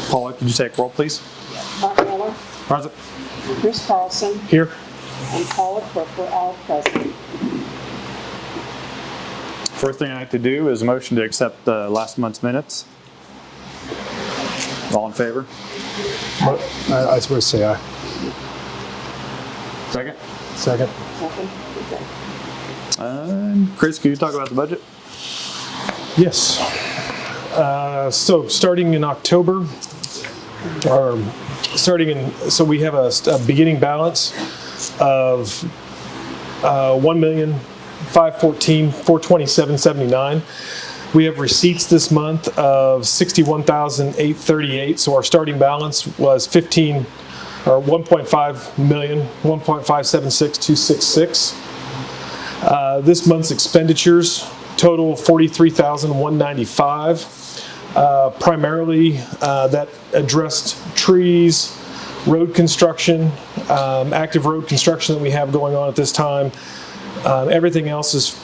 Paula, could you take roll, please? Mark Miller, Present. Chris Carlson, Here. and Paula Crook were all present. First thing I have to do is motion to accept last month's minutes. All in favor? I was supposed to say aye. Second. Second. Second. Chris, can you talk about the budget? Yes. So starting in October, so we have a beginning balance of $1,514,427.79. We have receipts this month of $61,838. So our starting balance was $1.5 million, $1.576266. This month's expenditures total $43,195. Primarily that addressed trees, road construction, active road construction that we have going on at this time. Everything else is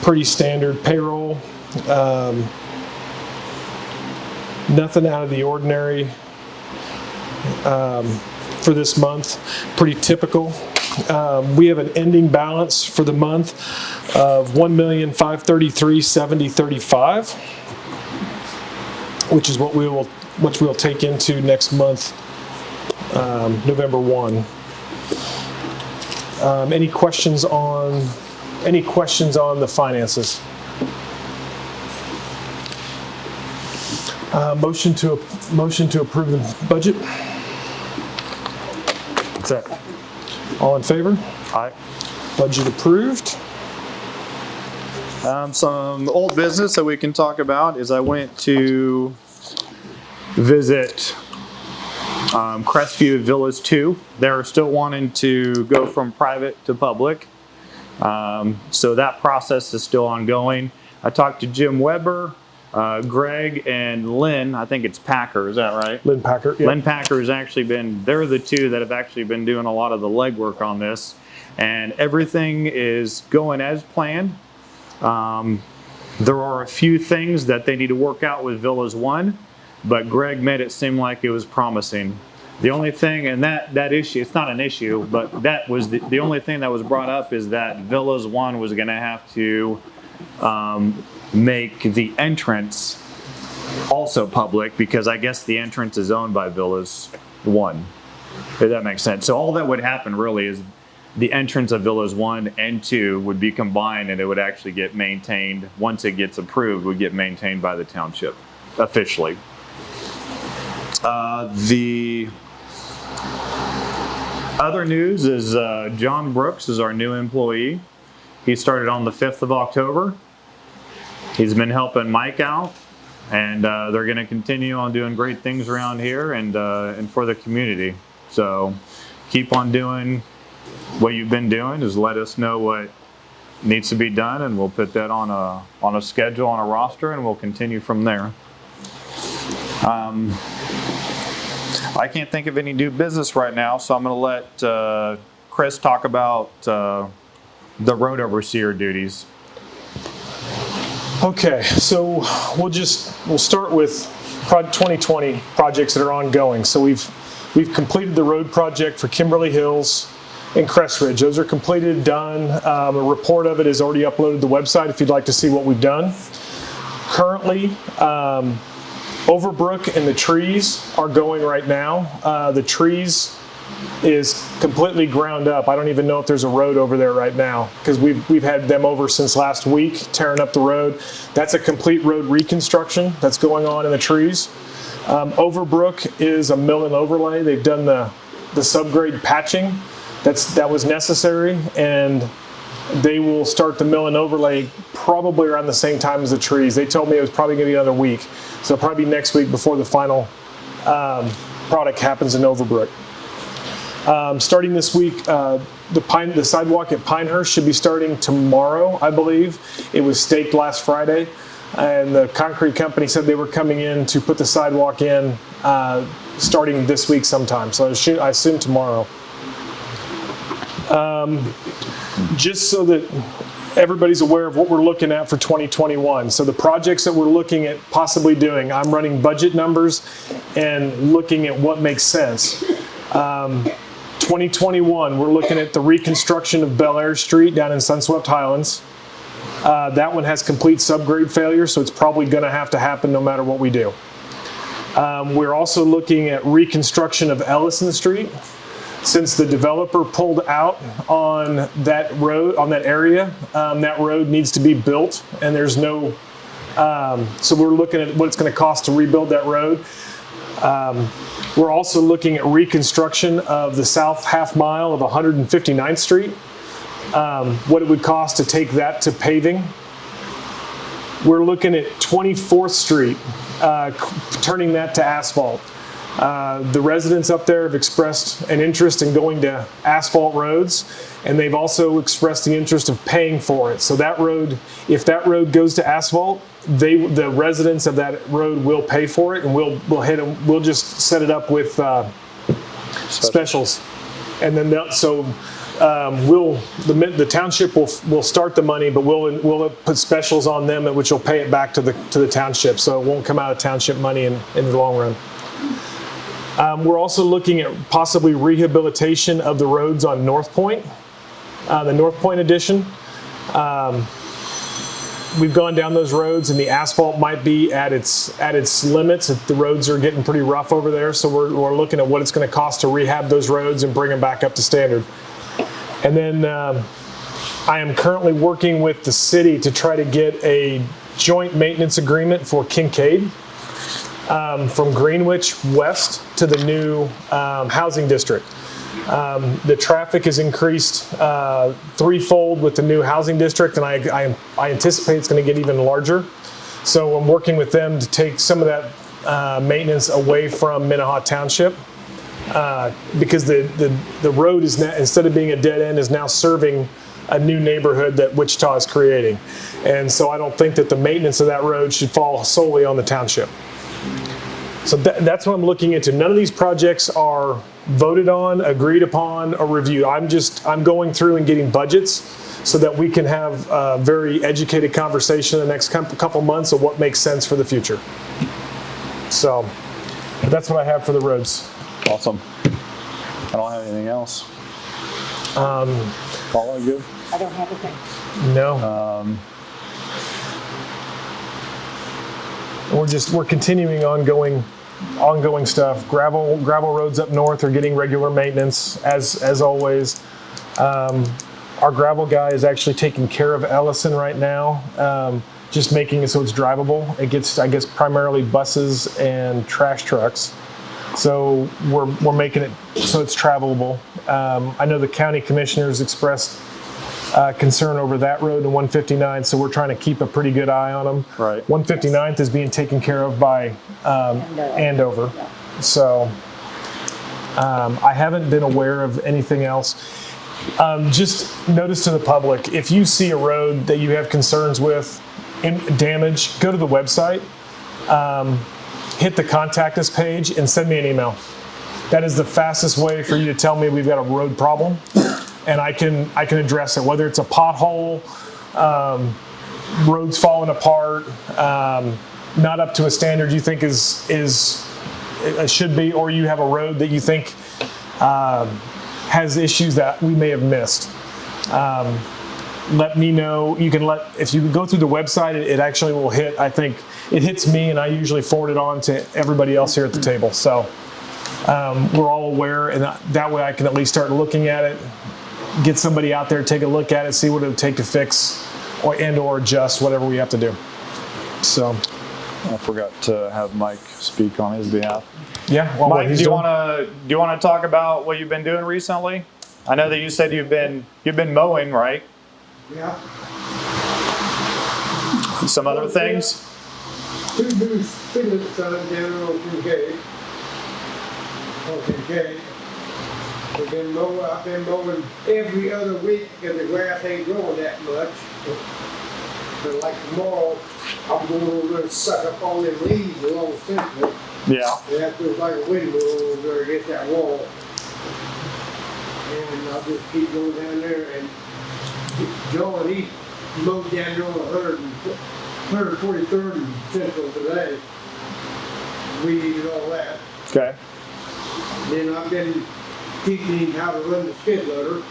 pretty standard. Payroll, nothing out of the ordinary for this month. Pretty typical. We have an ending balance for the month of $1,533,7035, which is what we'll take into next month, November 1. Any questions on the finances? Motion to approve the budget. Second. All in favor? Aye. Budget approved. Some old business that we can talk about is I went to visit Crestview Villas 2. They're still wanting to go from private to public. So that process is still ongoing. I talked to Jim Weber, Greg, and Lynn. I think it's Packer, is that right? Lynn Packer. Yep. Lynn Packer has actually they're the two that have actually been doing a lot of the legwork on this. And everything is going as planned. There are a few things that they need to work out with Villas 1, but Greg made it seem like it was promising. The only thing, and that issue, it's not an issue, but that was the only thing that was brought up is that Villas 1 was going to have to make the entrance also public because I guess the entrance is owned by Villas 1. If that makes sense. So all that would happen really is the entrance of Villas 1 and 2 would be combined and it would actually get maintained, once it gets approved, would get maintained by the township officially. The other news is John Brooks is our new employee. He started on the 5th of October. He's been helping Mike out and they're going to continue on doing great things around here and for the community. So keep on doing what you've been doing. Is let us know what needs to be done and we'll put that on a schedule, on a roster, and we'll continue from there. I can't think of any new business right now, so I'm going to let Chris talk about the road overseer duties. Okay, so we'll start with 2020 projects that are ongoing. So we've completed the road project for Kimberly Hills and Crest Ridge. Those are completed, done. A report of it is already uploaded to the website if you'd like to see what we've done. Currently, Overbrook and the trees are going right now. The trees is completely ground up. I don't even know if there's a road over there right now because we've had them over since last week tearing up the road. That's a complete road reconstruction that's going on in the trees. Overbrook is a mill and overlay. They've done the subgrade patching that was necessary, and they will start the mill and overlay probably around the same time as the trees. They told me it was probably going to be another week, so probably next week before the final product happens in Overbrook. Starting this week, the sidewalk at Pinehurst should be starting tomorrow, I believe. It was staked last Friday, and the concrete company said they were coming in to put the sidewalk in starting this week sometime, so I assume tomorrow. Just so that everybody's aware of what we're looking at for 2021. So the projects that we're looking at possibly doing, I'm running budget numbers and looking at what makes sense. 2021, we're looking at the reconstruction of Bel Air Street down in Sunswept Highlands. That one has complete subgrade failure, so it's probably going to have to happen no matter what we do. We're also looking at reconstruction of Ellison Street. Since the developer pulled out on that road, on that area, that road needs to be built, and there's no, so we're looking at what it's going to cost to rebuild that road. We're also looking at reconstruction of the south half mile of 159th Street, what it would cost to take that to paving. We're looking at 24th Street, turning that to asphalt. The residents up there have expressed an interest in going to asphalt roads, and they've also expressed the interest of paying for it. So that road, if that road goes to asphalt, the residents of that road will pay for it, and we'll just set it up with specials, and then the township will start the money, but we'll put specials on them, which will pay it back to the township, so it won't come out of township money in the long run. We're also looking at possibly rehabilitation of the roads on North Point, the North Point addition. We've gone down those roads, and the asphalt might be at its limits. The roads are getting pretty rough over there, so we're looking at what it's going to cost to rehab those roads and bring them back up to standard. And then I am currently working with the city to try to get a joint maintenance agreement for Kincaid. From Greenwich west to the new housing district. The traffic has increased threefold with the new housing district, and I anticipate it's going to get even larger. So I'm working with them to take some of that maintenance away from Minneha Township, because the road is now, instead of being a dead end, is now serving a new neighborhood that Wichita is creating. And so I don't think that the maintenance of that road should fall solely on the township. So that's what I'm looking into. None of these projects are voted on, agreed upon, or reviewed. I'm going through and getting budgets so that we can have a very educated conversation in the next couple months of what makes sense for the future. So that's what I have for the roads. Awesome. I don't have anything else. Paula, good? I don't have a thing. No. We're continuing ongoing stuff. Gravel roads up north are getting regular maintenance as always. Our gravel guy is actually taking care of Ellison right now, just making it so it's drivable. It gets, I guess, primarily buses and trash trucks. So we're making it so it's travelable. I know the county commissioners expressed concern over that road and 159, so we're trying to keep a pretty good eye on them. Right. 159th is being taken care of by Andover. Yeah. So I haven't been aware of anything else. Just notice to the public, if you see a road that you have concerns with, damage, go to the website, hit the contact us page, and send me an email. That is the fastest way for you to tell me we've got a road problem. And I can address it, whether it's a pothole, roads falling apart, not up to a standard you think should be, or you have a road that you think has issues that we may have missed. Let me know. If you go through the website, it actually will hit. I think it hits me, and I usually forward it on to everybody else here at the table. So we're all aware, and that way I can at least start looking at it. Get somebody out there, take a look at it, see what it would take to fix or adjust whatever we have to do. So I forgot to have Mike speak on his behalf. Yeah, well, Mike, do you want to talk about what you've been doing recently? I know that you said you've been mowing, right? Yeah. Some other things. Two new spigots down on Kincaid. I've been mowing every other week because the grass ain't growing that much. But like tomorrow, I'm going over there and suck up all them leaves along the fence. Yeah. And that feels like a window over there against that wall. And I'll just keep going down there and John, he mowed down there on 143rd and Central today. Weeded all that. Okay. Then I've been teaching him how to run the skid loader.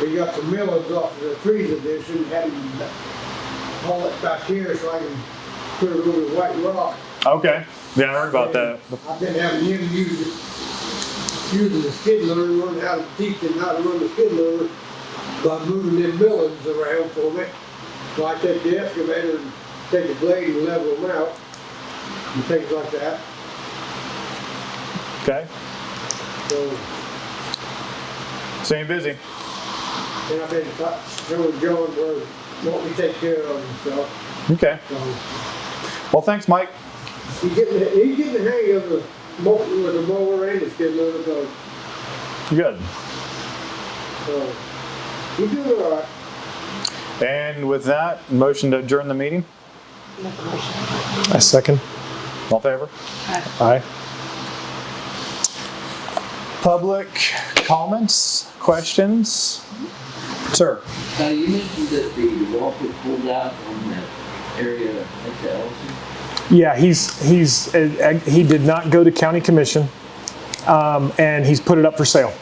We got the millings off of the trees edition, had him haul it back here so I can put it over the white rock. Okay. Yeah, I heard about that. I've been having him using the skid loader, learn how to teach him how to run the skid loader by moving them millings around for me. So I take the excavator and take the blade and level them out and things like that. Okay. So, Staying busy. and I've been showing John what we take care of and stuff. Okay. So, Well, thanks, Mike. he's getting the hang of the mower and the skid loader, so, Good. he's doing all right. And with that, motion to adjourn the meeting. Make a motion. I second. All in favor? Aye. Public comments, questions? Sir? Now, you mentioned that the wall put pulled out on that area at the Ellison. Yeah, he did not go to county commission, and he's put it up for sale.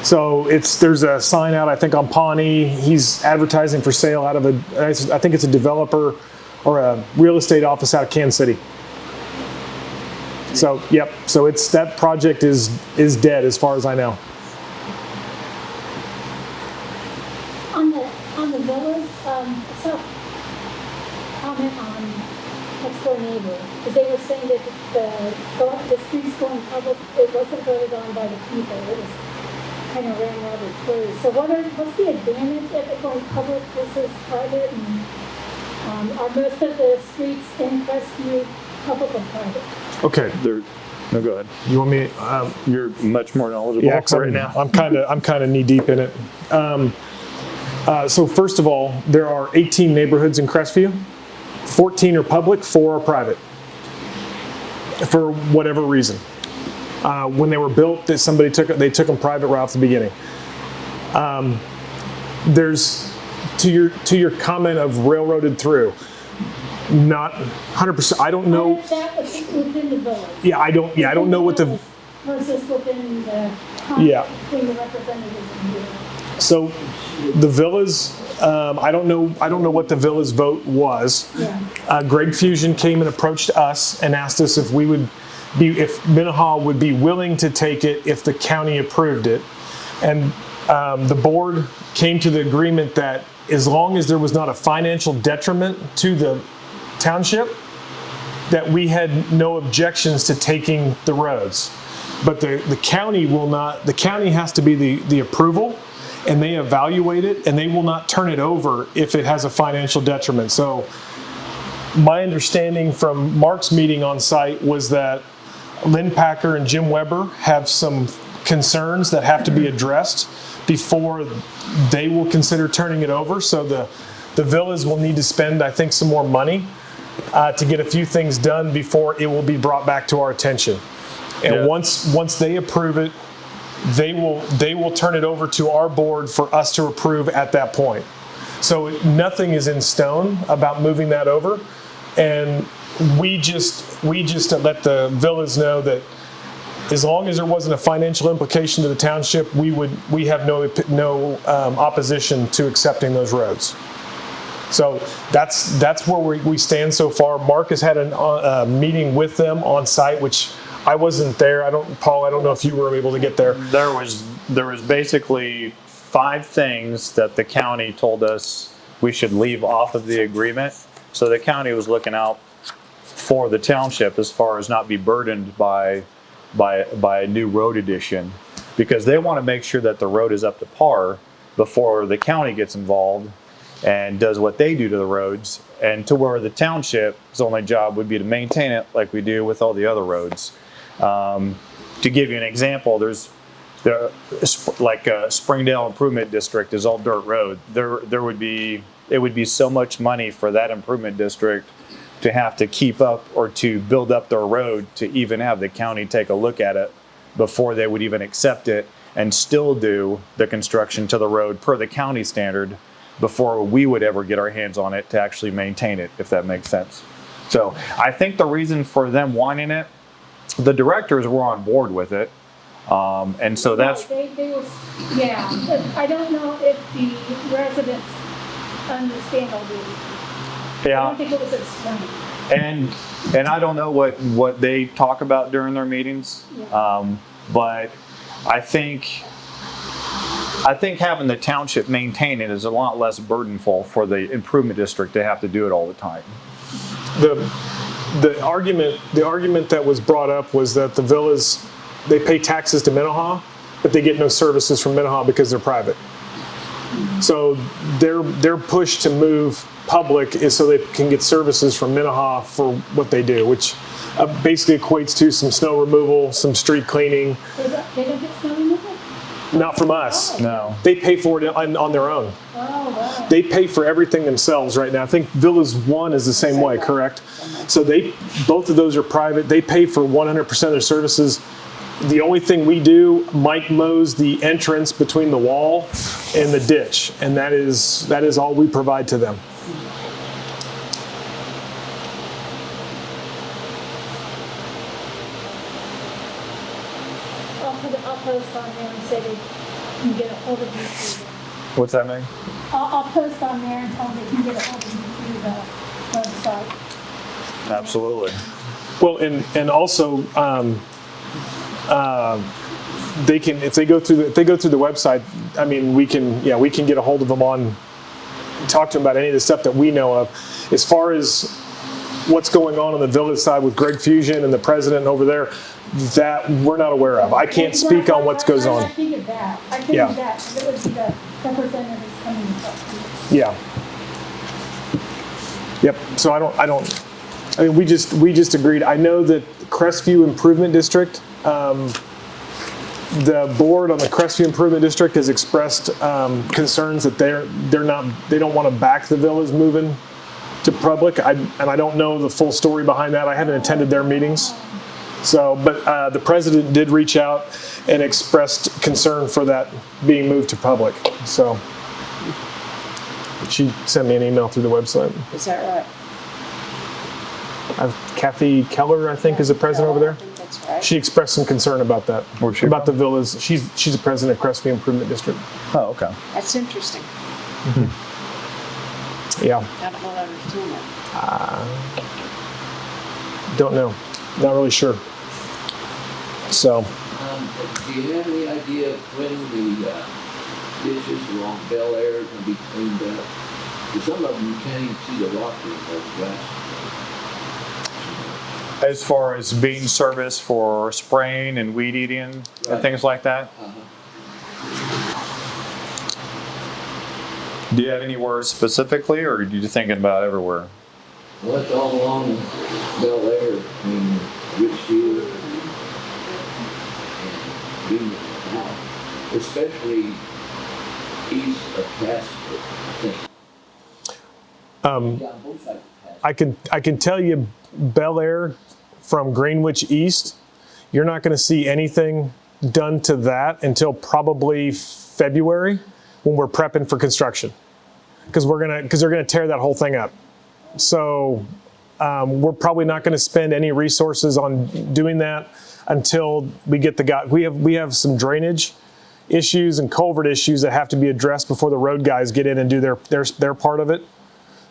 So there's a sign out, I think, on Pawnee. He's advertising for sale out of I think it's a developer or a real estate office out of Kansas City. So, yep. So that project is dead as far as I know. On the villas, I saw a comment on next door neighbor, because they were saying that the streets going public, it wasn't voted on by the people, it was kind of ran rather through. So what's the advantage of it going public versus private, and are most of the streets in Crestview public or private? Okay. No, go ahead. You want me? You're much more knowledgeable Yeah, 'cause right now. I'm kind of knee deep in it. So first of all, there are 18 neighborhoods in Crestview. 14 are public, 4 are private. For whatever reason, when they were built, they took them private right off the beginning. There's to your comment of railroaded through. Not 100%. I don't know. That was within the village. Yeah, I don't know what the. Versus within the. Yeah. Between the representatives and you. So, the villas. I don't know what the villas vote was. Yeah. Greg Fusion came and approached us and asked us if Minneha would be willing to take it if the county approved it, and the board came to the agreement that as long as there was not a financial detriment to the township, that we had no objections to taking the roads. But the county will not, the county has to be the approval, and they evaluate it, and they will not turn it over if it has a financial detriment. So my understanding from Mark's meeting on site was that Lynn Packer and Jim Weber have some concerns that have to be addressed before they will consider turning it over. So the villas will need to spend, I think, some more money to get a few things done before it will be brought back to our attention. And Yeah. once they approve it, they will turn it over to our board for us to approve at that point. So nothing is in stone about moving that over, and we just let the villas know that as long as there wasn't a financial implication to the township, we have no opposition to accepting those roads. So that's where we stand so far. Mark has had a meeting with them on site, which I wasn't there. Paul, I don't know if you were able to get there. There was basically 5 things that the county told us we should leave off of the agreement. So the county was looking out for the township as far as not be burdened by a new road addition, because they want to make sure that the road is up to par before the county gets involved and does what they do to the roads, and to where the township's only job would be to maintain it like we do with all the other roads. To give you an example, like Springdale Improvement District is all dirt road. It would be so much money for that improvement district to have to keep up or to build up their road to even have the county take a look at it before they would even accept it. and still do the construction to the road per the county standard before we would ever get our hands on it to actually maintain it, if that makes sense. So I think the reason for them wanting it, the directors were on board with it. And so that's, They was, yeah, but I don't know if the residents understand all this. I yeah. don't think it was explained. And I don't know what they talk about during their meetings, but I think having the township maintain it is a lot less burdenful for the improvement district to have to do it all the time. The argument that was brought up was that the villas, they pay taxes to Minneha, but they get no services from Minneha because they're private. So their push to move public is so they can get services from Minneha for what they do, which basically equates to some snow removal, some street cleaning. They don't get snow removal? Not from us. No. They pay for it on their own. Oh, wow. They pay for everything themselves right now. I think Villas 1 is the same way, correct? So both of those are private. They pay for 100% of their services. The only thing we do, Mike mows the entrance between the wall and the ditch, and that is all we provide to them. I'll post on there and say they can get a hold of you through What's that mean? I'll post on there and tell them they can get a hold of you through the website. Absolutely. Well, and also they can, if they go through the website. I mean, we can get a hold of them talk to them about any of the stuff that we know of. As far as what's going on the village side with Greg Fusion and the president over there, that we're not aware of. I can't speak on what goes on. I figured that. I figured Yeah. that. It would be the representatives coming to talk to you. Yeah. Yep. So I mean, we just agreed. I know that Crestview Improvement District, the board on the Crestview Improvement District has expressed concerns that they don't want to back the villas moving to public. And I don't know the full story behind that. I haven't attended their meetings. So, but the president did reach out and expressed concern for that being moved to public. So she sent me an email through the website. Is that right? Kathy Keller, I think, is the president over there. I think that's right. She expressed some concern about that, Where's she about from? the villas. She's the president of Crestview Improvement District. Oh, okay. That's interesting. Yeah, I don't really understand that. don't know, not really sure. So, Do you have any idea when the ditches along Bel Air are gonna be cleaned up? Because some of them you can't even see the rock in the grass. As far as being service for spraying and weed eating and things like that? Do you have anywhere specifically, or are you thinking about everywhere? Well, it's all along Bel Air, I mean, Richfield and Venus now, especially east of Casper, I think. Yeah, on both sides of Casper. I can tell you, Bel Air from Greenwich East, you're not going to see anything done to that until probably February when we're prepping for construction, because they're gonna tear that whole thing up. So we're probably not going to spend any resources on doing that until we get the guy. We have some drainage issues and culvert issues that have to be addressed before the road guys get in and do their part of it.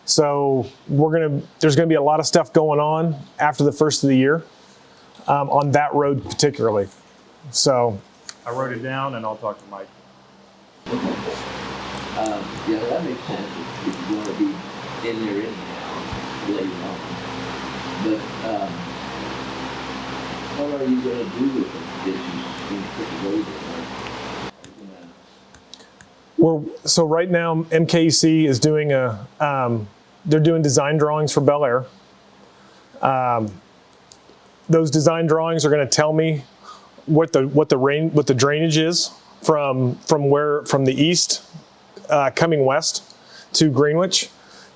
So there's gonna be a lot of stuff going on after the first of the year on that road particularly. So I wrote it down and I'll talk to Mike. Yeah, that makes sense if you want to be in there anyhow later on. But what are you going to do with the ditches when you put the road in there? so right now MKC is doing they're doing design drawings for Bel Air. Those design drawings are going to tell me what the drainage is from the east coming west to Greenwich.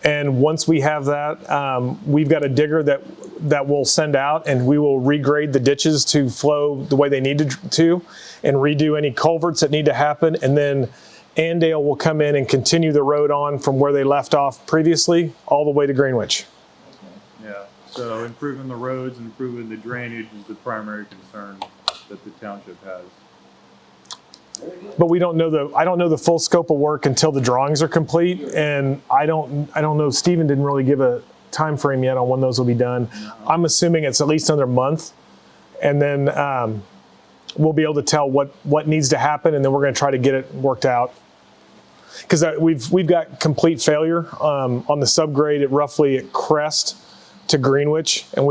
And once we have that, we've got a digger that we'll send out, and we will regrade the ditches to flow the way they need to and redo any culverts that need to happen. And then Andale will come in and continue the road on from where they left off previously all the way to Greenwich. Yeah, so improving the roads and improving the drainage is the primary concern that the township has. But we don't know I don't know the full scope of work until the drawings are complete, and I don't know. Stephen didn't really give a time frame yet on when those will be done. I'm assuming it's at least another month, and then we'll be able to tell what needs to happen, and then we're going to try to get it worked out. Because we've got complete failure on the subgrade at roughly at Crest to Greenwich, and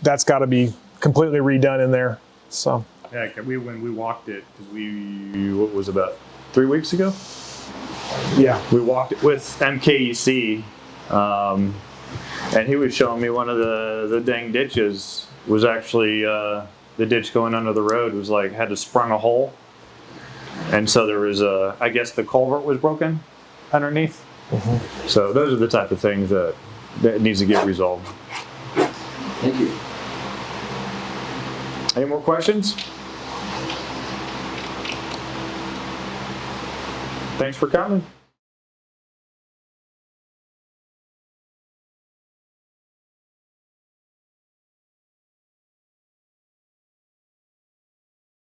that's got to be completely redone in there. So. Yeah, when we walked it, because what was about 3 weeks ago? Yeah. We walked it with MKEC, and he was showing me one of the dang ditches was actually, the ditch going under the road was had to sprung a hole. And so there was I guess the culvert was broken underneath. Mm-hmm. So those are the type of things that needs to get resolved. Thank you. Any more questions? Thanks for coming.